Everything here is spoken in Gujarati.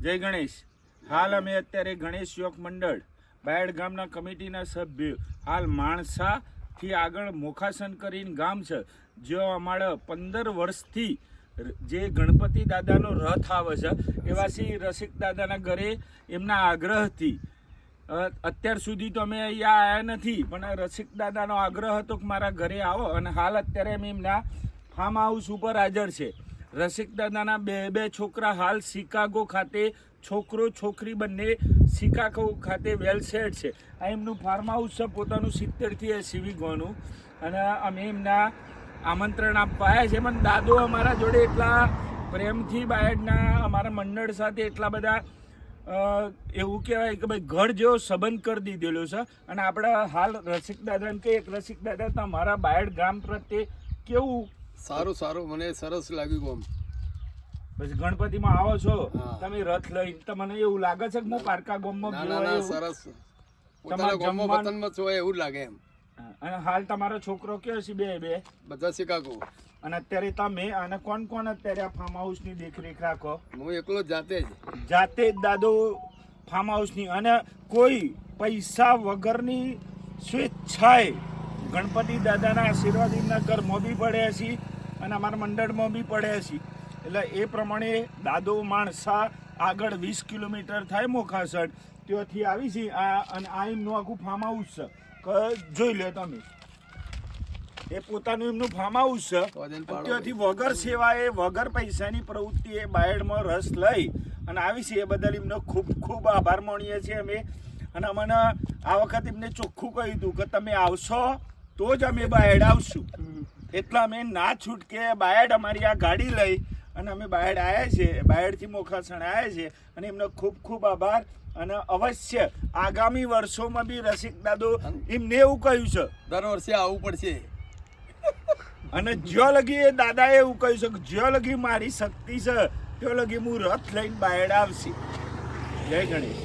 જય ગણેશ. હાલ અમે અત્યારે ગણેશ યોગ મંડળ બાયડ ગામના કમિટીના સભ્યો હાલ માણસાથી આગળ મોખાસન કરીને ગામ છે, જો અમારે 15 વર્ષથી જે ગણપતિ દાદાનો રથ આવે છે એવા શ્રી રસિક દાદાના ઘરે એમના આગ્રહથી અત્યાર સુધી તો અમે અહીંયા આવ્યા નથી, પણ રસિક દાદાનો આગ્રહ હતો કે મારા ઘરે આવો, અને હાલ અત્યારે અમે એમના ફાર્મ હાઉસ ઉપર હાજર છે. રસિક દાદાના બે છોકરા હાલ શિકાગો ખાતે, છોકરો છોકરી બંને શિકાગો ખાતે વેલ સેટ છે. આ એમનું ફાર્મ હાઉસ છે, પોતાનું 70 થી 80 વીઘોનું, અને અમે એમના આમંત્રણ આપવા આવ્યા છે. પણ દાદો અમારા જોડે એટલા પ્રેમથી બાયડના અમારા મંડળ સાથે એટલા બધા એવું કહેવાય કે ભાઈ ઘર જેવો સંબંધ કરી દીધેલો છે. અને આપણે હાલ રસિક દાદાને કહીએ કે રસિક દાદા તમારા બાયડ ગામ પ્રત્યે કેવું? સારું મને સરસ લાગ્યું. પછી ગણપતિમાં આવો છો તમે રથ લઈને, તમને એવું લાગે છે કે હું પારકા ગામમાં સરસ પોતાના ગામમાં વતનમાં છો એવું લાગે એમ. અને હાલ તમારો છોકરો કયો છે? બે બધા શિકાગો. અને અત્યારે તમે અને કોણ અત્યારે આ ફાર્મ હાઉસ ની દેખરેખ રાખો? હું એકલો જાતે જ દાદો ફાર્મ હાઉસ ની, અને કોઈ પૈસા વગરની સ્વેચ્છાએ ગણપતિ દાદાના આશીર્વાદ એમના ઘરમાં બી પડ્યા છીએ અને અમારા મંડળમાં બી પડ્યા છીએ. એટલે એ પ્રમાણે દાદો માણસા આગળ 20 કિલોમીટર થાય મોખાસણ, ત્યાંથી આવી છે અને આ એમનું આખું ફાર્મ હાઉસ છે. જોઈ લો તમે, એ પોતાનું એમનું ફાર્મ હાઉસ છે. ત્યાંથી વગર સેવાએ વગર પૈસાની પ્રવૃત્તિ એ બાયડમાં રસ લઈ અને આવી છે, એ બદલ એમનો ખૂબ ખૂબ આભાર માનીએ છીએ અમે. અને અમને આ વખત એમને ચોખ્ખું કહ્યું હતું કે તમે આવશો તો જ અમે બાયડ આવશું, એટલે અમે ના છૂટકે બાયડ અમારી આ ગાડી લઈ અને અમે બાયડ આવ્યા છે, બાયડથી મોખાસણ આવ્યા છે. અને એમનો ખૂબ ખૂબ આભાર. અને અવશ્ય આગામી વર્ષોમાં બી રસિક દાદો એમને એવું કહ્યું છે દર વર્ષે આવવું પડશે. અને જ્યાં લગી એ દાદાએ એવું કહ્યું છે કે જ્યાં લગી મારી શક્તિ છે ત્યાં લગી હું રથ લઈને બાયડ આવશે. જય ગણેશ.